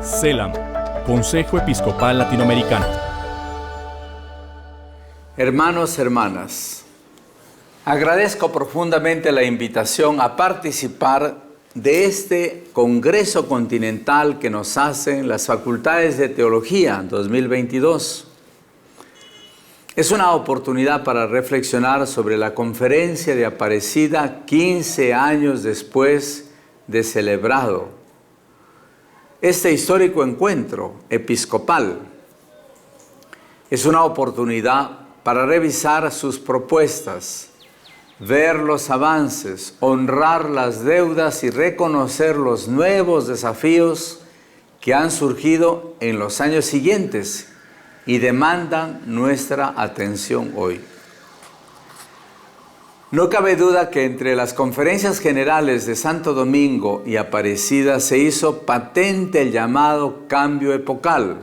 CELAM, Consejo Episcopal Latinoamericano. Hermanos, hermanas, agradezco profundamente la invitación a participar de este Congreso Continental que nos hacen las Facultades de Teología 2022. Es una oportunidad para reflexionar sobre la conferencia de Aparecida 15 años después de celebrado este histórico encuentro episcopal. Es una oportunidad para revisar sus propuestas, ver los avances, honrar las deudas y reconocer los nuevos desafíos que han surgido en los años siguientes y demandan nuestra atención hoy. No cabe duda que entre las conferencias generales de Santo Domingo y Aparecida se hizo patente el llamado cambio epocal.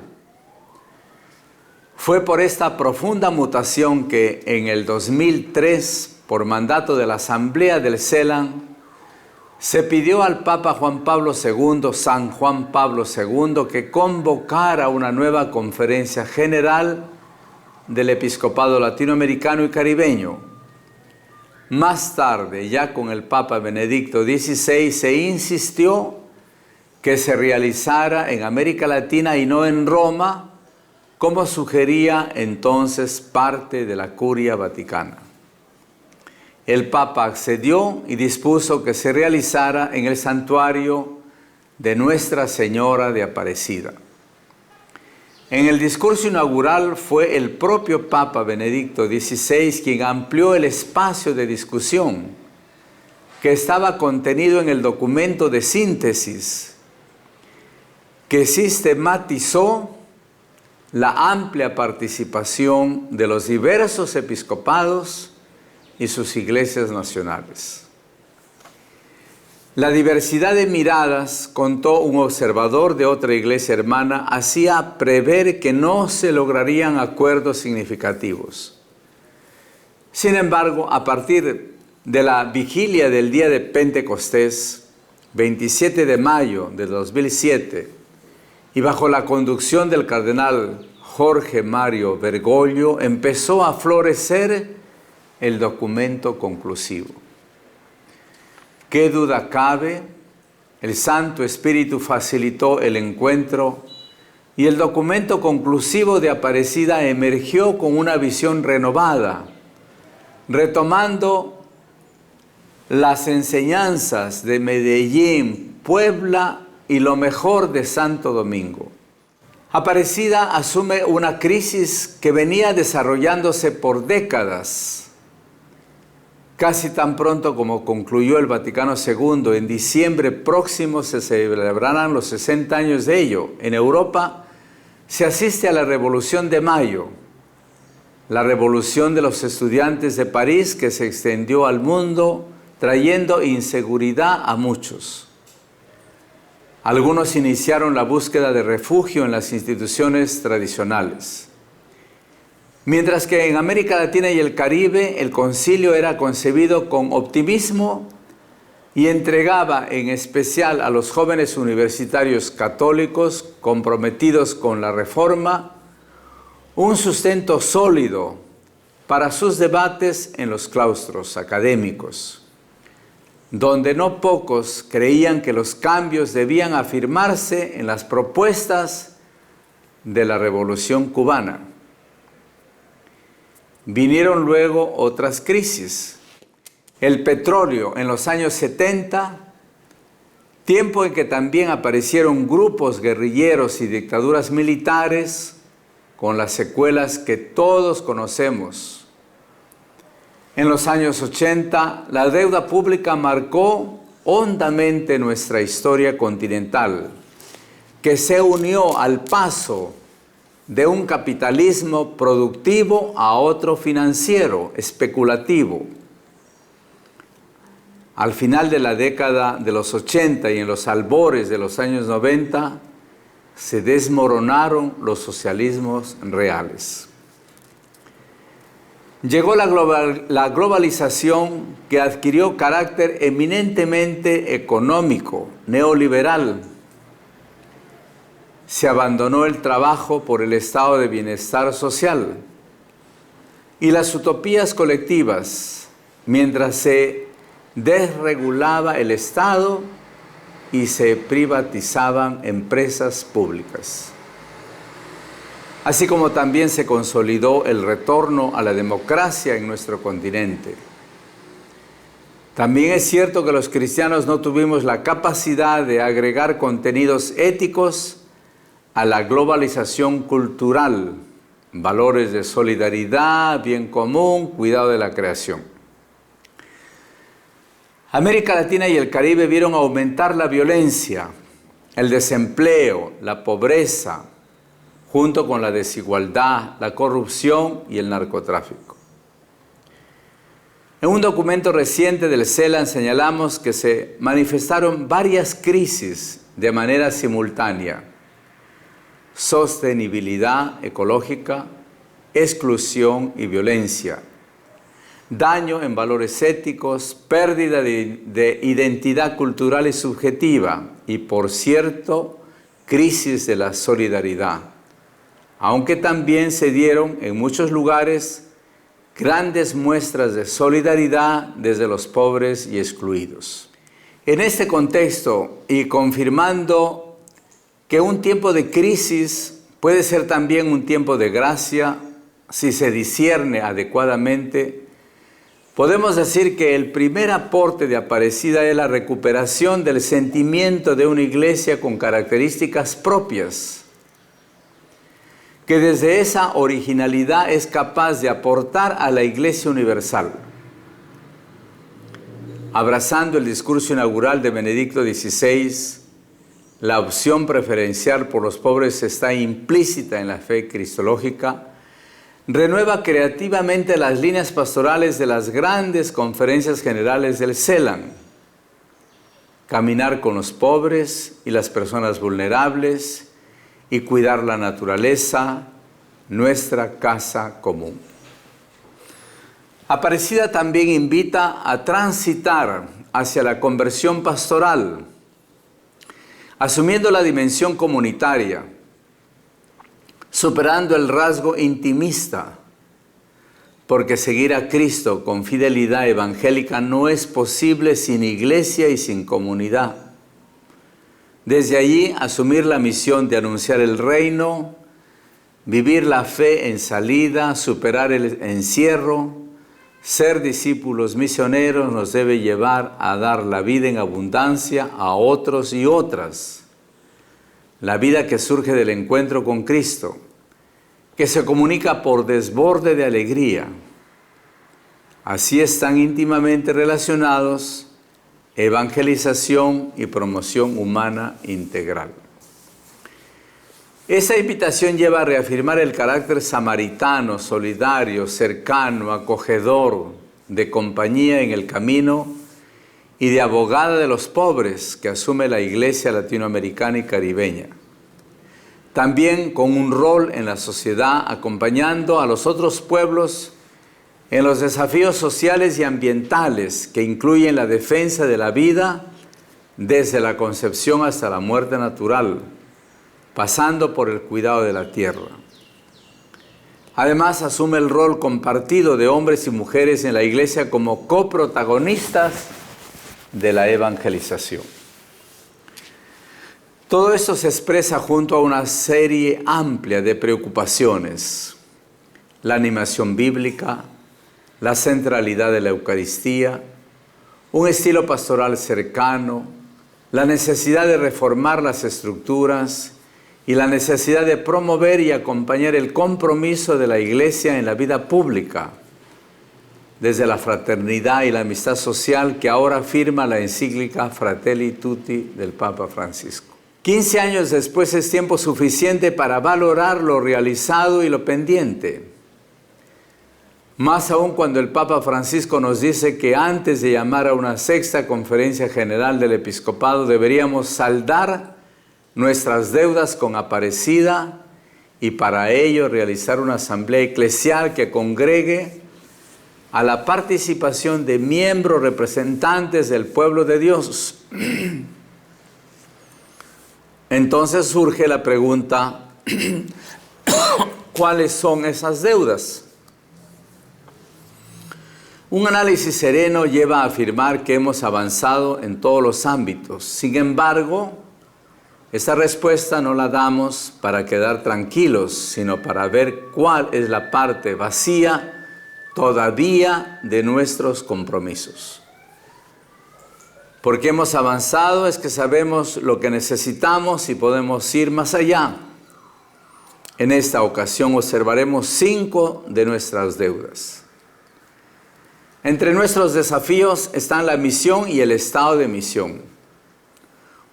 Fue por esta profunda mutación que en el 2003, por mandato de la Asamblea del CELAM, se pidió al Papa Juan Pablo II, San Juan Pablo II, que convocara una nueva conferencia general del episcopado latinoamericano y caribeño. Más tarde, ya con el Papa Benedicto XVI, se insistió que se realizara en América Latina y no en Roma, como sugería entonces parte de la Curia Vaticana. El Papa accedió y dispuso que se realizara en el santuario de Nuestra Señora de Aparecida. En el discurso inaugural fue el propio Papa Benedicto XVI quien amplió el espacio de discusión que estaba contenido en el documento de síntesis que sistematizó la amplia participación de los diversos episcopados y sus iglesias nacionales. La diversidad de miradas, contó un observador de otra iglesia hermana, hacía prever que no se lograrían acuerdos significativos. Sin embargo, a partir de la vigilia del día de Pentecostés, 27 de mayo de 2007, y bajo la conducción del cardenal Jorge Mario Bergoglio, empezó a florecer el documento conclusivo. ¿Qué duda cabe? El Santo Espíritu facilitó el encuentro y el documento conclusivo de Aparecida emergió con una visión renovada, retomando las enseñanzas de Medellín, Puebla y lo mejor de Santo Domingo. Aparecida asume una crisis que venía desarrollándose por décadas. Casi tan pronto como concluyó el Vaticano II, en diciembre próximo se celebrarán los 60 años de ello. En Europa se asiste a la Revolución de Mayo, la revolución de los estudiantes de París que se extendió al mundo trayendo inseguridad a muchos. Algunos iniciaron la búsqueda de refugio en las instituciones tradicionales. Mientras que en América Latina y el Caribe el concilio era concebido con optimismo y entregaba en especial a los jóvenes universitarios católicos comprometidos con la reforma un sustento sólido para sus debates en los claustros académicos, donde no pocos creían que los cambios debían afirmarse en las propuestas de la Revolución Cubana. Vinieron luego otras crisis. El petróleo en los años 70, tiempo en que también aparecieron grupos guerrilleros y dictaduras militares con las secuelas que todos conocemos. En los años 80, la deuda pública marcó hondamente nuestra historia continental, que se unió al paso de un capitalismo productivo a otro financiero, especulativo. Al final de la década de los 80 y en los albores de los años 90, se desmoronaron los socialismos reales. Llegó la globalización que adquirió carácter eminentemente económico, neoliberal. se abandonó el trabajo por el estado de bienestar social y las utopías colectivas, mientras se desregulaba el Estado y se privatizaban empresas públicas. Así como también se consolidó el retorno a la democracia en nuestro continente. También es cierto que los cristianos no tuvimos la capacidad de agregar contenidos éticos a la globalización cultural, valores de solidaridad, bien común, cuidado de la creación. América Latina y el Caribe vieron aumentar la violencia, el desempleo, la pobreza, junto con la desigualdad, la corrupción y el narcotráfico. En un documento reciente del CELAN señalamos que se manifestaron varias crisis de manera simultánea: sostenibilidad ecológica, exclusión y violencia, daño en valores éticos, pérdida de identidad cultural y subjetiva y, por cierto, crisis de la solidaridad, aunque también se dieron en muchos lugares grandes muestras de solidaridad desde los pobres y excluidos. En este contexto, y confirmando que un tiempo de crisis puede ser también un tiempo de gracia si se discierne adecuadamente, podemos decir que el primer aporte de Aparecida es la recuperación del sentimiento de una iglesia con características propias, que desde esa originalidad es capaz de aportar a la Iglesia universal. Abrazando el discurso inaugural de Benedicto XVI, la opción preferencial por los pobres está implícita en la fe cristológica, renueva creativamente las líneas pastorales de las grandes conferencias generales del CELAN. Caminar con los pobres y las personas vulnerables y cuidar la naturaleza, nuestra casa común. Aparecida también invita a transitar hacia la conversión pastoral, asumiendo la dimensión comunitaria, superando el rasgo intimista, porque seguir a Cristo con fidelidad evangélica no es posible sin iglesia y sin comunidad. Desde allí, asumir la misión de anunciar el reino, vivir la fe en salida, superar el encierro, ser discípulos misioneros nos debe llevar a dar la vida en abundancia a otros y otras. La vida que surge del encuentro con Cristo, que se comunica por desborde de alegría. Así están íntimamente relacionados evangelización y promoción humana integral. Esa invitación lleva a reafirmar el carácter samaritano, solidario, cercano, acogedor, de compañía en el camino y de abogada de los pobres que asume la Iglesia latinoamericana y caribeña. También con un rol en la sociedad, acompañando a los otros pueblos en los desafíos sociales y ambientales que incluyen la defensa de la vida desde la concepción hasta la muerte natural, pasando por el cuidado de la tierra. Además, asume el rol compartido de hombres y mujeres en la Iglesia como coprotagonistas de la evangelización. Todo esto se expresa junto a una serie amplia de preocupaciones: la animación bíblica, la centralidad de la Eucaristía, un estilo pastoral cercano, la necesidad de reformar las estructuras y la necesidad de promover y acompañar el compromiso de la Iglesia en la vida pública, desde la fraternidad y la amistad social que ahora firma la encíclica Fratelli Tutti del Papa Francisco. 15 años después es tiempo suficiente para valorar lo realizado y lo pendiente. Más aún cuando el Papa Francisco nos dice que antes de llamar a una sexta conferencia general del episcopado deberíamos saldar nuestras deudas con Aparecida y para ello realizar una asamblea eclesial que congregue a la participación de miembros representantes del pueblo de Dios. Entonces surge la pregunta, ¿cuáles son esas deudas? Un análisis sereno lleva a afirmar que hemos avanzado en todos los ámbitos. Sin embargo, esta respuesta no la damos para quedar tranquilos, sino para ver cuál es la parte vacía todavía de nuestros compromisos. Porque hemos avanzado es que sabemos lo que necesitamos y podemos ir más allá. En esta ocasión observaremos 5 de nuestras deudas. Entre nuestros desafíos están la misión y el estado de misión.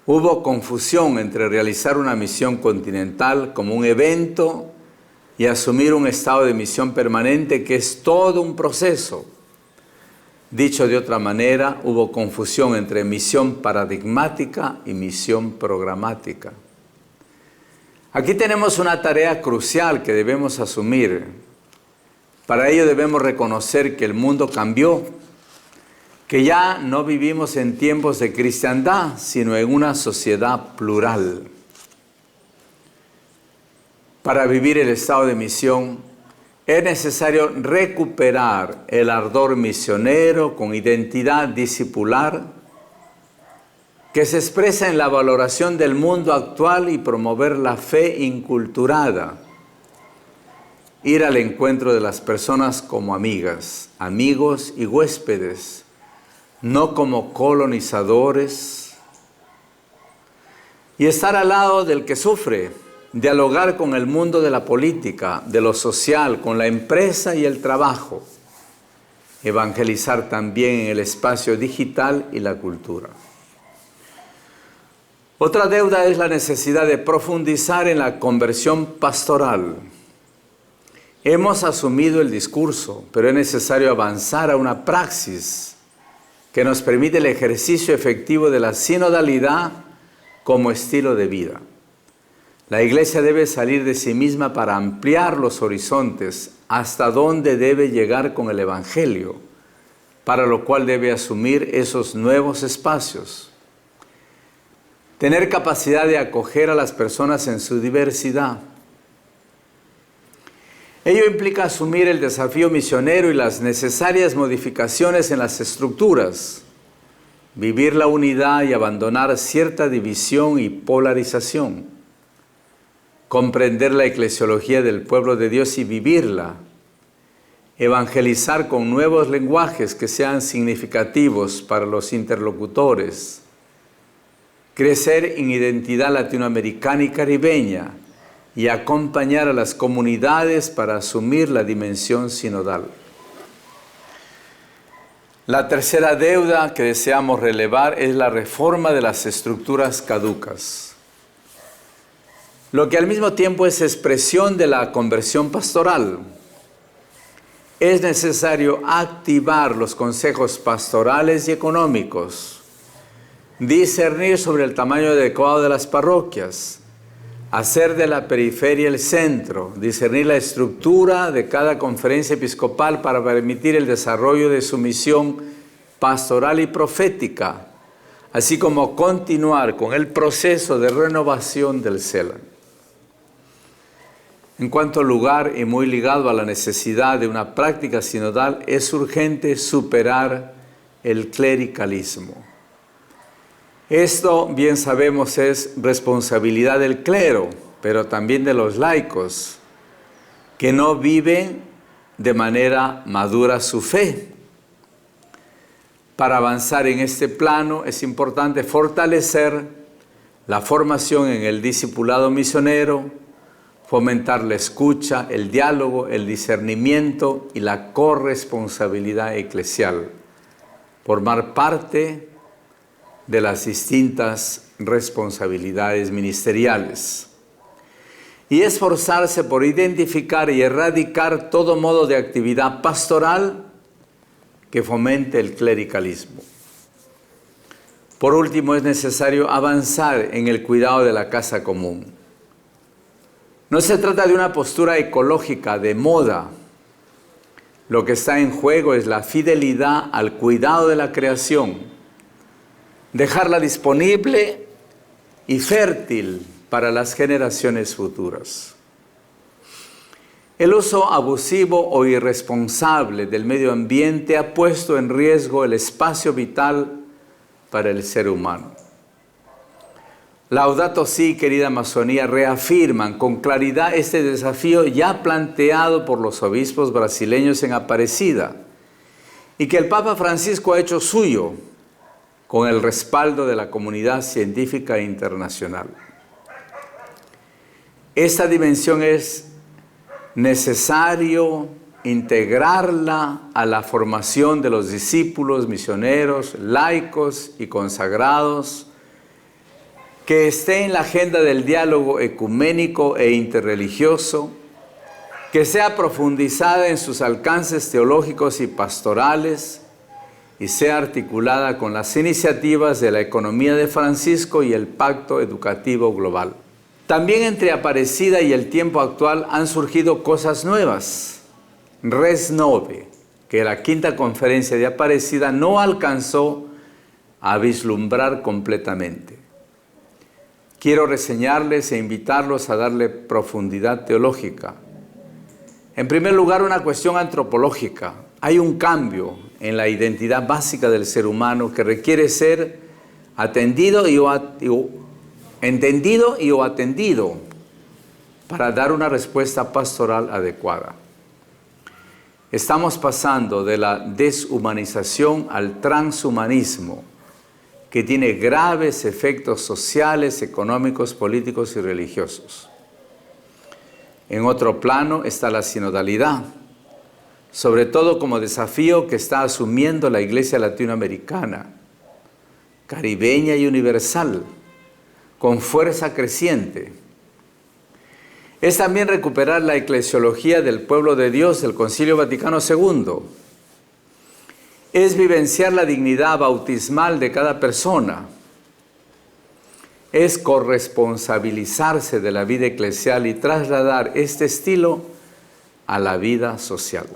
Hubo confusión entre realizar una misión continental como un evento y asumir un estado de misión permanente que es todo un proceso. Dicho de otra manera, hubo confusión entre misión paradigmática y misión programática. Aquí tenemos una tarea crucial que debemos asumir. Para ello debemos reconocer que el mundo cambió, que ya no vivimos en tiempos de cristiandad, sino en una sociedad plural. Para vivir el estado de misión, es necesario recuperar el ardor misionero con identidad discipular que se expresa en la valoración del mundo actual y promover la fe inculturada. Ir al encuentro de las personas como amigas, amigos y huéspedes, no como colonizadores. Y estar al lado del que sufre, dialogar con el mundo de la política, de lo social, con la empresa y el trabajo. Evangelizar también en el espacio digital y la cultura. Otra deuda es la necesidad de profundizar en la conversión pastoral. Hemos asumido el discurso, pero es necesario avanzar a una praxis que nos permite el ejercicio efectivo de la sinodalidad como estilo de vida. La Iglesia debe salir de sí misma para ampliar los horizontes hasta dónde debe llegar con el Evangelio, para lo cual debe asumir esos nuevos espacios. Tener capacidad de acoger a las personas en su diversidad. Ello implica asumir el desafío misionero y las necesarias modificaciones en las estructuras, vivir la unidad y abandonar cierta división y polarización, comprender la eclesiología del pueblo de Dios y vivirla, evangelizar con nuevos lenguajes que sean significativos para los interlocutores, crecer en identidad latinoamericana y caribeña, y acompañar a las comunidades para asumir la dimensión sinodal. La tercera deuda que deseamos relevar es la reforma de las estructuras caducas, lo que al mismo tiempo es expresión de la conversión pastoral. Es necesario activar los consejos pastorales y económicos, discernir sobre el tamaño adecuado de las parroquias, hacer de la periferia el centro, discernir la estructura de cada conferencia episcopal para permitir el desarrollo de su misión pastoral y profética, así como continuar con el proceso de renovación del CELAN. En cuanto al lugar y muy ligado a la necesidad de una práctica sinodal, es urgente superar el clericalismo. Esto, bien sabemos, es responsabilidad del clero, pero también de los laicos, que no viven de manera madura su fe. Para avanzar en este plano es importante fortalecer la formación en el discipulado misionero, fomentar la escucha, el diálogo, el discernimiento y la corresponsabilidad eclesial, formar parte de las distintas responsabilidades ministeriales y esforzarse por identificar y erradicar todo modo de actividad pastoral que fomente el clericalismo. Por último, es necesario avanzar en el cuidado de la casa común. No se trata de una postura ecológica de moda. Lo que está en juego es la fidelidad al cuidado de la creación, dejarla disponible y fértil para las generaciones futuras. El uso abusivo o irresponsable del medio ambiente ha puesto en riesgo el espacio vital para el ser humano. Laudato Si, querida Amazonía, reafirman con claridad este desafío ya planteado por los obispos brasileños en Aparecida y que el Papa Francisco ha hecho suyo con el respaldo de la comunidad científica internacional. Esta dimensión es necesario integrarla a la formación de los discípulos, misioneros, laicos y consagrados, que esté en la agenda del diálogo ecuménico e interreligioso, que sea profundizada en sus alcances teológicos y pastorales y sea articulada con las iniciativas de la economía de Francisco y el Pacto Educativo Global. También entre Aparecida y el tiempo actual han surgido cosas nuevas. Res Nove, que la quinta conferencia de Aparecida no alcanzó a vislumbrar completamente. Quiero reseñarles e invitarlos a darle profundidad teológica. En primer lugar, una cuestión antropológica. Hay un cambio en la identidad básica del ser humano que requiere ser entendido y o atendido para dar una respuesta pastoral adecuada. Estamos pasando de la deshumanización al transhumanismo, que tiene graves efectos sociales, económicos, políticos y religiosos. En otro plano está la sinodalidad, sobre todo como desafío que está asumiendo la Iglesia latinoamericana, caribeña y universal, con fuerza creciente. Es también recuperar la eclesiología del pueblo de Dios del Concilio Vaticano II. Es vivenciar la dignidad bautismal de cada persona. Es corresponsabilizarse de la vida eclesial y trasladar este estilo a la vida social.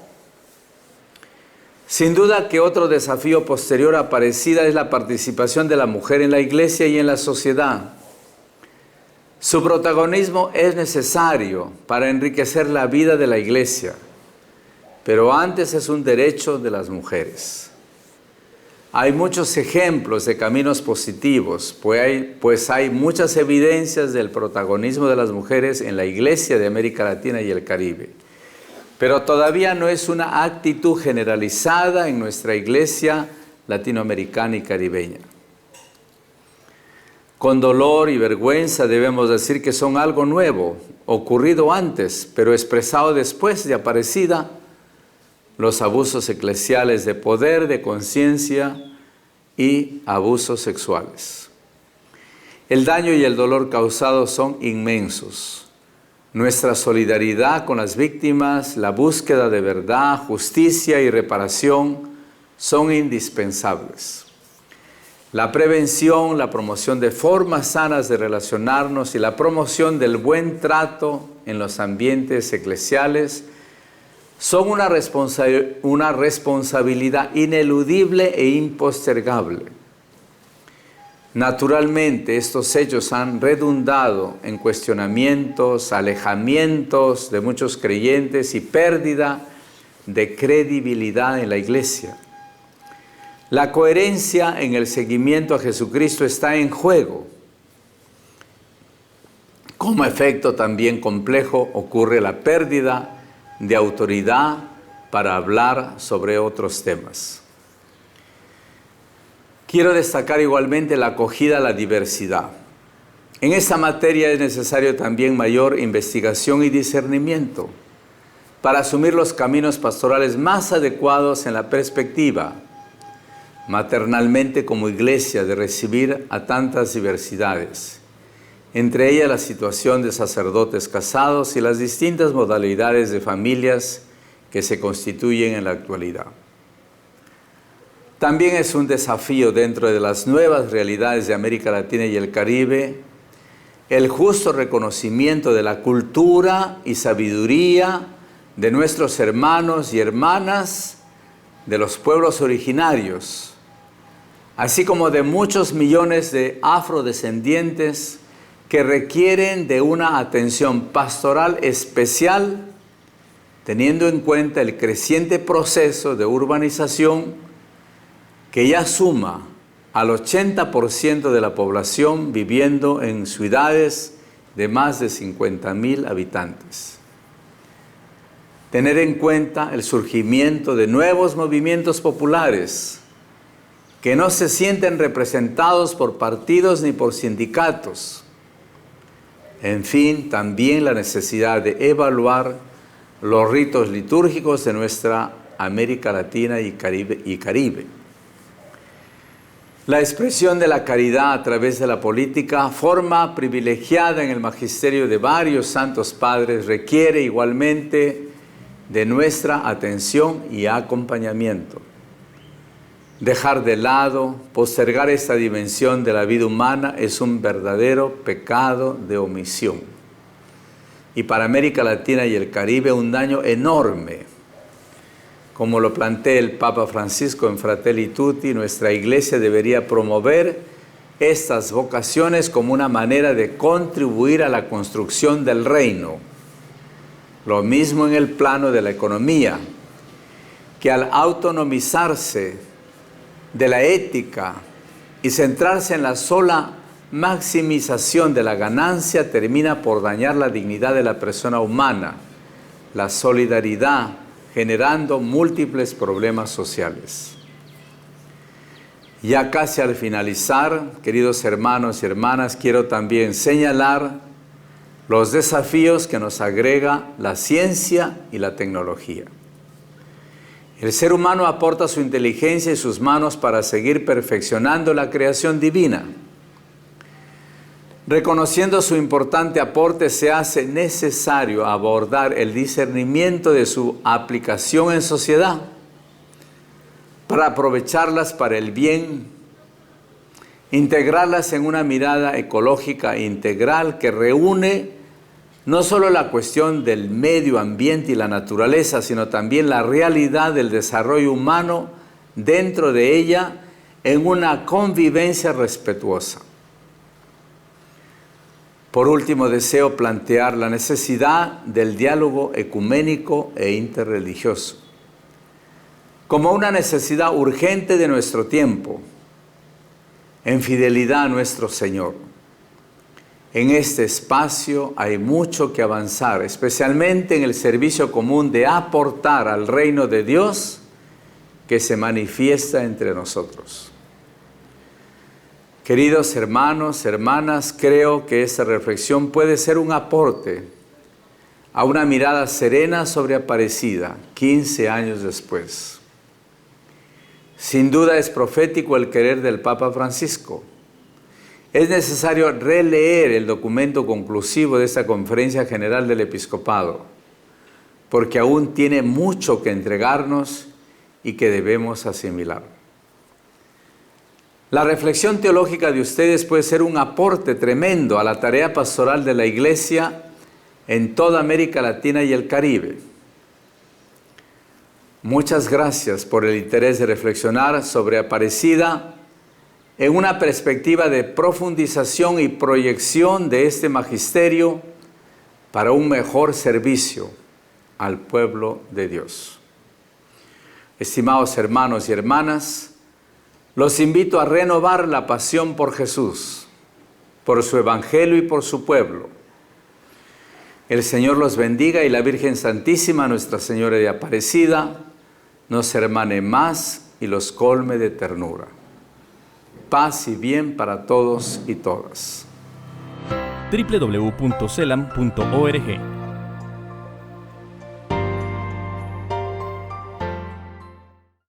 Sin duda que otro desafío posterior a Aparecida es la participación de la mujer en la iglesia y en la sociedad. Su protagonismo es necesario para enriquecer la vida de la iglesia, pero antes es un derecho de las mujeres. Hay muchos ejemplos de caminos positivos, pues hay muchas evidencias del protagonismo de las mujeres en la Iglesia de América Latina y el Caribe. Pero todavía no es una actitud generalizada en nuestra Iglesia latinoamericana y caribeña. Con dolor y vergüenza debemos decir que son algo nuevo, ocurrido antes, pero expresado después de Aparecida, los abusos eclesiales de poder, de conciencia y abusos sexuales. El daño y el dolor causados son inmensos. Nuestra solidaridad con las víctimas, la búsqueda de verdad, justicia y reparación son indispensables. La prevención, la promoción de formas sanas de relacionarnos y la promoción del buen trato en los ambientes eclesiales son una responsabilidad ineludible e impostergable. Naturalmente, estos hechos han redundado en cuestionamientos, alejamientos de muchos creyentes y pérdida de credibilidad en la Iglesia. La coherencia en el seguimiento a Jesucristo está en juego. Como efecto también complejo ocurre la pérdida de autoridad para hablar sobre otros temas. Quiero destacar igualmente la acogida a la diversidad. En esta materia es necesario también mayor investigación y discernimiento para asumir los caminos pastorales más adecuados en la perspectiva, maternalmente como iglesia, de recibir a tantas diversidades, entre ellas la situación de sacerdotes casados y las distintas modalidades de familias que se constituyen en la actualidad. También es un desafío dentro de las nuevas realidades de América Latina y el Caribe el justo reconocimiento de la cultura y sabiduría de nuestros hermanos y hermanas de los pueblos originarios, así como de muchos millones de afrodescendientes que requieren de una atención pastoral especial, teniendo en cuenta el creciente proceso de urbanización que ya suma al 80% de la población viviendo en ciudades de más de 50,000 habitantes. Tener en cuenta el surgimiento de nuevos movimientos populares que no se sienten representados por partidos ni por sindicatos. En fin, también la necesidad de evaluar los ritos litúrgicos de nuestra América Latina y Caribe. La expresión de la caridad a través de la política, forma privilegiada en el magisterio de varios santos padres, requiere igualmente de nuestra atención y acompañamiento. Dejar de lado, postergar esta dimensión de la vida humana es un verdadero pecado de omisión. Y para América Latina y el Caribe un daño enorme. Como lo plantea el Papa Francisco en Fratelli Tutti, nuestra Iglesia debería promover estas vocaciones como una manera de contribuir a la construcción del reino. Lo mismo en el plano de la economía, que al autonomizarse de la ética y centrarse en la sola maximización de la ganancia, termina por dañar la dignidad de la persona humana, la solidaridad, generando múltiples problemas sociales. Ya casi al finalizar, queridos hermanos y hermanas, quiero también señalar los desafíos que nos agrega la ciencia y la tecnología. El ser humano aporta su inteligencia y sus manos para seguir perfeccionando la creación divina. Reconociendo su importante aporte, se hace necesario abordar el discernimiento de su aplicación en sociedad para aprovecharlas para el bien, integrarlas en una mirada ecológica integral que reúne no solo la cuestión del medio ambiente y la naturaleza, sino también la realidad del desarrollo humano dentro de ella en una convivencia respetuosa. Por último, deseo plantear la necesidad del diálogo ecuménico e interreligioso como una necesidad urgente de nuestro tiempo, en fidelidad a nuestro Señor. En este espacio hay mucho que avanzar, especialmente en el servicio común de aportar al reino de Dios que se manifiesta entre nosotros. Queridos hermanos, hermanas, creo que esta reflexión puede ser un aporte a una mirada serena sobre Aparecida, 15 años después. Sin duda es profético el querer del Papa Francisco. Es necesario releer el documento conclusivo de esta Conferencia General del Episcopado, porque aún tiene mucho que entregarnos y que debemos asimilar. La reflexión teológica de ustedes puede ser un aporte tremendo a la tarea pastoral de la Iglesia en toda América Latina y el Caribe. Muchas gracias por el interés de reflexionar sobre Aparecida en una perspectiva de profundización y proyección de este magisterio para un mejor servicio al pueblo de Dios. Estimados hermanos y hermanas, los invito a renovar la pasión por Jesús, por su Evangelio y por su pueblo. El Señor los bendiga y la Virgen Santísima, Nuestra Señora de Aparecida, nos hermane más y los colme de ternura. Paz y bien para todos y todas. www.celam.org